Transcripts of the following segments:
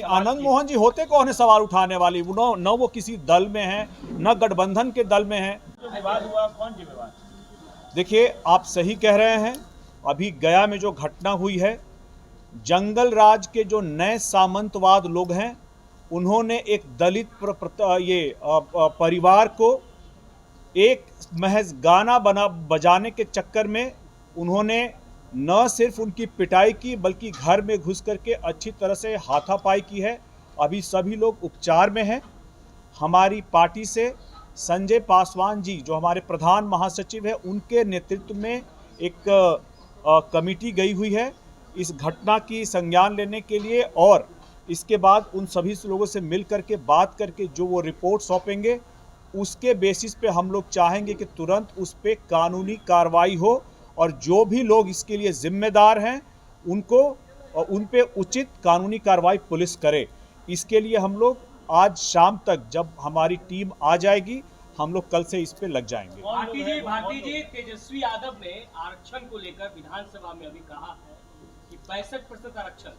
आनंद मोहन जी होते कौन है सवाल उठाने वाली? न वो किसी दल में है, न गठबंधन के दल में है। जो विवाद हुआ, कौन जिम्मेवार? देखिए, आप सही कह रहे हैं। अभी गया में जो घटना हुई है, जंगल राज के जो नए सामंतवाद लोग हैं, उन्होंने एक दलित परिवार को एक महज गाना बजाने के चक्कर में उन्होंने न सिर्फ उनकी पिटाई की, बल्कि घर में घुस करके अच्छी तरह से हाथापाई की है। अभी सभी लोग उपचार में हैं। हमारी पार्टी से संजय पासवान जी, जो हमारे प्रधान महासचिव हैं, उनके नेतृत्व में एक कमेटी गई हुई है इस घटना की संज्ञान लेने के लिए, और इसके बाद उन सभी लोगों से मिल करके बात करके जो वो रिपोर्ट सौंपेंगे, उसके बेसिस पे हम लोग चाहेंगे कि तुरंत उस पर कानूनी कार्रवाई हो, और जो भी लोग इसके लिए जिम्मेदार हैं उन पे उचित कानूनी कार्रवाई पुलिस करे। इसके लिए हम लोग आज शाम तक, जब हमारी टीम आ जाएगी, हम लोग कल से इस पे लग जाएंगे। भारती जी, तेजस्वी यादव ने आरक्षण को लेकर विधानसभा में अभी कहा है कि 65% आरक्षण,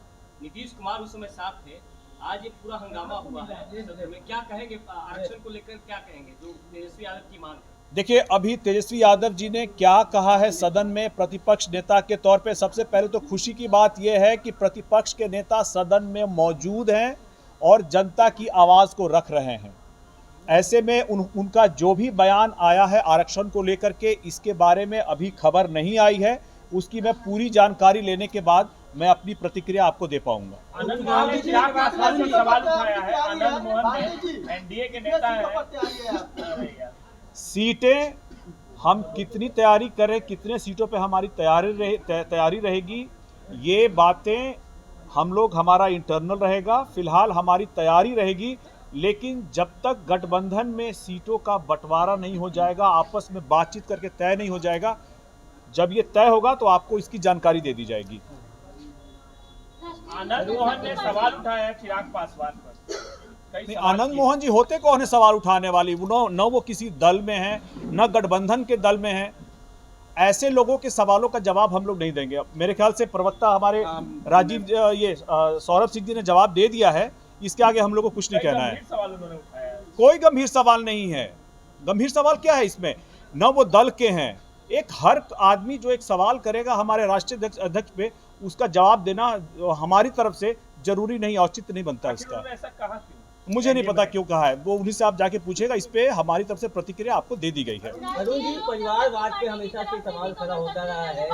नीतीश कुमार उस समय साथ थे, आज ये पूरा हंगामा हुआ है सदन में, क्या कहेंगे आरक्षण को लेकर, क्या कहेंगे जो तेजस्वी यादव की मांग है? देखिए, अभी तेजस्वी यादव जी ने क्या कहा है सदन में प्रतिपक्ष नेता के तौर पे, सबसे पहले तो खुशी की बात यह है कि प्रतिपक्ष के नेता सदन में मौजूद हैं और जनता की आवाज़ को रख रहे हैं। ऐसे में उनका जो भी बयान आया है आरक्षण को लेकर के, इसके बारे में अभी खबर नहीं आई है। उसकी मैं पूरी जानकारी लेने के बाद मैं अपनी प्रतिक्रिया आपको दे पाऊंगा। आनंद मोहन ने चिराग पासवान पर सवाल उठाया है। आनंद मोहन ने एनडीए के नेता है। सीटें हम कितनी तैयारी करें, कितने सीटों पे हमारी तैयारी रहेगी, ये बातें हम लोग, हमारा इंटरनल रहेगा। फिलहाल हमारी तैयारी रहेगी, लेकिन जब तक गठबंधन में सीटों का बंटवारा नहीं हो जाएगा, आपस में बातचीत करके तय नहीं हो जाएगा, जब ये तय होगा तो आपको इसकी जानकारी दे दी जाएगी। आनंद मोहन ने सवाल उठाया है चिराग पासवान पर। आनंद मोहन जी होते कौन है सवाल उठाने वाली? न वो किसी दल में है, न गठबंधन के दल में है। ऐसे लोगों के सवालों का जवाब हम लोग नहीं देंगे। मेरे ख्याल से प्रवक्ता हमारे सौरभ सिंह जी ने जवाब दे दिया है। इसके आगे हम लोग को कुछ नहीं कहना है। सवाल उन्होंने उठाया है। कोई गंभीर सवाल नहीं है। गंभीर सवाल क्या है इसमें? न वो दल के हैं। एक हर आदमी जो एक सवाल करेगा हमारे राष्ट्रीय अध्यक्ष पे, उसका जवाब देना हमारी तरफ से जरूरी नहीं, औचित्य नहीं बनता इसका। ऐसा कहा क्यों? मुझे नहीं पता क्यों कहा है, वो उन्हीं से आप जाके पूछेगा। इस पे हमारी तरफ से प्रतिक्रिया आपको दे दी गई है। अरुण जी, परिवारवाद पे हमेशा से सवाल खड़ा होता रहा है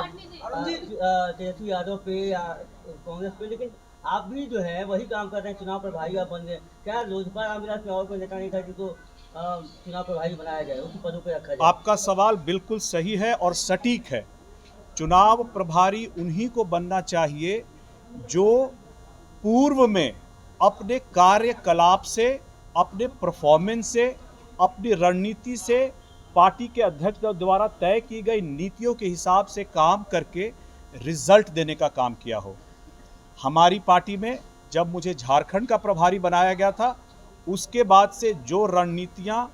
तेजस्वी यादव पे या कांग्रेस पे, लेकिन आप भी जो है वही काम कर रहे हैं, चुनाव प्रभारी आप बन गए। क्या लोजपा रामविलास में और कोई नेता नहीं था जिसको चुनाव प्रभारी बनाया जाए, उसी पदों पे रखा जाए? आपका सवाल बिल्कुल सही है और सटीक है। चुनाव प्रभारी उन्हीं को बनना चाहिए जो पूर्व में अपने कार्यकलाप से, अपने परफॉर्मेंस से, अपनी रणनीति से, पार्टी के अध्यक्ष द्वारा तय की गई नीतियों के हिसाब से काम करके रिजल्ट देने का काम किया हो। हमारी पार्टी में जब मुझे झारखंड का प्रभारी बनाया गया था, उसके बाद से जो रणनीतियां,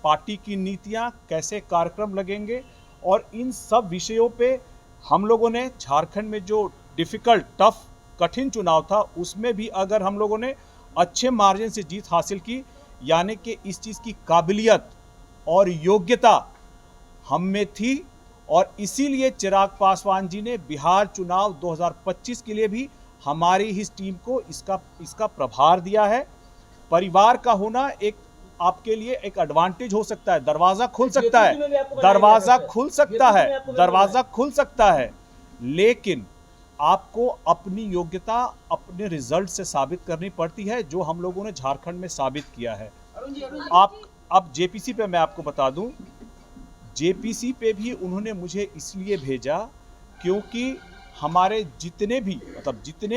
पार्टी की नीतियां, कैसे कार्यक्रम लगेंगे, और इन सब विषयों पे हम लोगों ने झारखंड में जो डिफ़िकल्ट, टफ, कठिन चुनाव था, उसमें भी अगर हम लोगों ने अच्छे मार्जिन से जीत हासिल की, यानी कि इस चीज़ की काबिलियत और योग्यता हम में थी, और इसीलिए चिराग पासवान जी ने बिहार चुनाव 2025 के लिए भी हमारी ही टीम को इसका प्रभार दिया है। परिवार का होना एक आपके लिए एक एडवांटेज हो सकता है। दरवाज़ा खुल सकता है, दरवाज़ा खुल सकता है, लेकिन आपको अपनी योग्यता अपने रिजल्ट से साबित करनी पड़ती है, जो हम लोगों ने झारखंड में साबित किया है। अब जेपीसी पे मैं आपको बता दूं, जेपीसी पे भी उन्होंने मुझे इसलिए भेजा क्योंकि हमारे जितने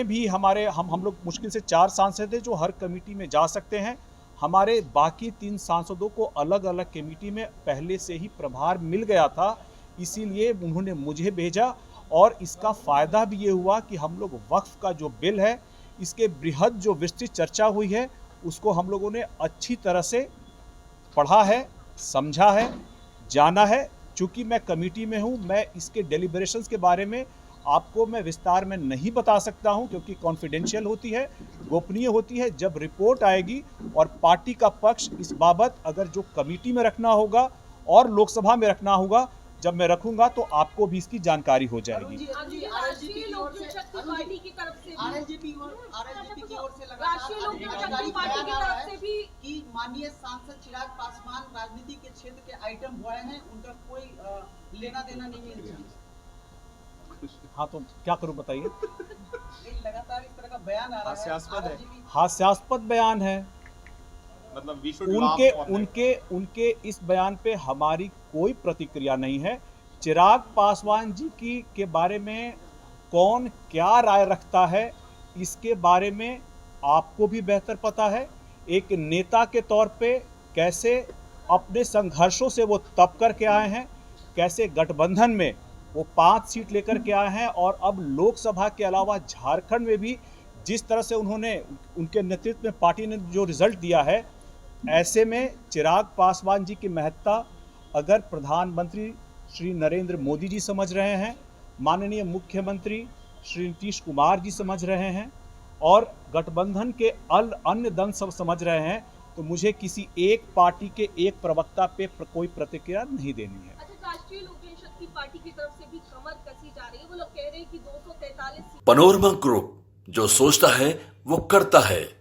भी हमारे हम लोग मुश्किल से 4 सांसद हैं जो हर कमेटी में जा सकते हैं। हमारे बाकी 3 सांसदों को अलग अलग कमेटी में पहले से ही प्रभार मिल गया था, इसीलिए उन्होंने मुझे भेजा। और इसका फ़ायदा भी ये हुआ कि हम लोग वक्फ का जो बिल है, इसके बृहद जो विस्तृत चर्चा हुई है, उसको हम लोगों ने अच्छी तरह से पढ़ा है, समझा है, जाना है। चूँकि मैं कमेटी में हूँ, मैं इसके डेलिब्रेशंस के बारे में आपको मैं विस्तार में नहीं बता सकता हूं, क्योंकि कॉन्फिडेंशियल होती है, गोपनीय होती है। जब रिपोर्ट आएगी और पार्टी का पक्ष इस बाबत अगर जो कमेटी में रखना होगा और लोकसभा में रखना होगा, जब मैं रखूंगा तो आपको भी इसकी जानकारी हो जाएगी। राष्ट्रीय लोक जनशक्ति पार्टी की तरफ से कि माननीय सांसद चिराग पासवान राजनीति के क्षेत्र के आइटम बॉय हैं, उनका कोई लेना देना नहीं है। हाँ, तो क्या करूं बताइए? लगातार इस तरह का बयान आ रहा है, हास्यास्पद बयान है। मतलब उनके इस बयान पे हमारी कोई प्रतिक्रिया नहीं है। चिराग पासवान जी के बारे में कौन क्या राय रखता है, इसके बारे में आपको भी बेहतर पता है। एक नेता के तौर पे कैसे अपने संघर्षों से वो तप करके आए हैं, कैसे गठबंधन में वो 5 सीट लेकर के आए हैं, और अब लोकसभा के अलावा झारखंड में भी जिस तरह से उन्होंने, उनके नेतृत्व में पार्टी ने जो रिजल्ट दिया है, ऐसे में चिराग पासवान जी की महत्ता अगर प्रधानमंत्री श्री नरेंद्र मोदी जी समझ रहे हैं, माननीय मुख्यमंत्री श्री नीतीश कुमार जी समझ रहे हैं, और गठबंधन के अन्य दल सब समझ रहे हैं, तो मुझे किसी एक पार्टी के एक प्रवक्ता पे कोई प्रतिक्रिया नहीं देनी है। अच्छा, राष्ट्रीय लोक जनशक्ति पार्टी की तरफ से भी कमर कसी जा रही है। वो लोग कह रहे हैं कि 243 पैनोरमा ग्रुप, जो सोचता है वो करता है।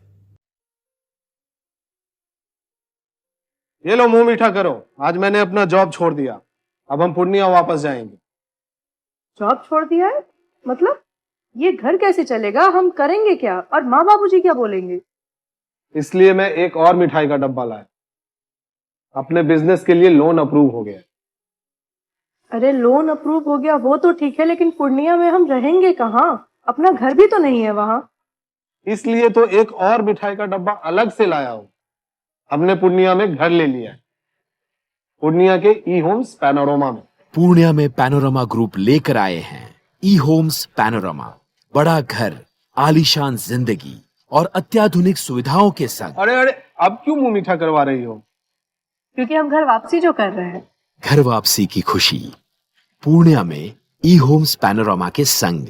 ये लो, मुंह मीठा करो। आज मैंने अपना जॉब छोड़ दिया, अब हम पूर्णिया वापस जाएंगे। जॉब छोड़ दिया है? मतलब ये घर कैसे चलेगा? हम करेंगे क्या? और माँ बाबूजी क्या बोलेंगे? इसलिए मैं एक और मिठाई का डब्बा लाया। अपने बिजनेस के लिए लोन अप्रूव हो गया। अरे लोन अप्रूव हो गया वो तो ठीक है, लेकिन पूर्णिया में हम रहेंगे कहाँ? अपना घर भी तो नहीं है वहाँ। इसलिए तो एक और मिठाई का डब्बा अलग से लाया हूँ। हमने पूर्णिया में घर ले लिया है, पूर्णिया के ई होम्स पैनोरमा में। पूर्णिया में पैनोरमा ग्रुप लेकर आए हैं ई होम्स पैनोरमा। बड़ा घर, आलीशान जिंदगी और अत्याधुनिक सुविधाओं के संग। अरे अब क्यों मुंह मीठा करवा रही हो? क्योंकि हम घर वापसी जो कर रहे हैं। घर वापसी की खुशी पूर्णिया में ई होम्स पैनोरमा के संग।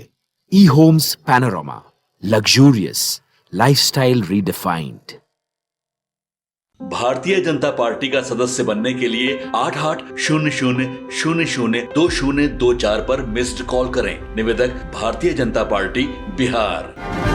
E homes panorama, luxurious lifestyle redefined. Bharatiya Janata party का सदस्य बनने के लिए 8800002024 पर मिस्ड कॉल करें। निवेदक, भारतीय जनता पार्टी, बिहार।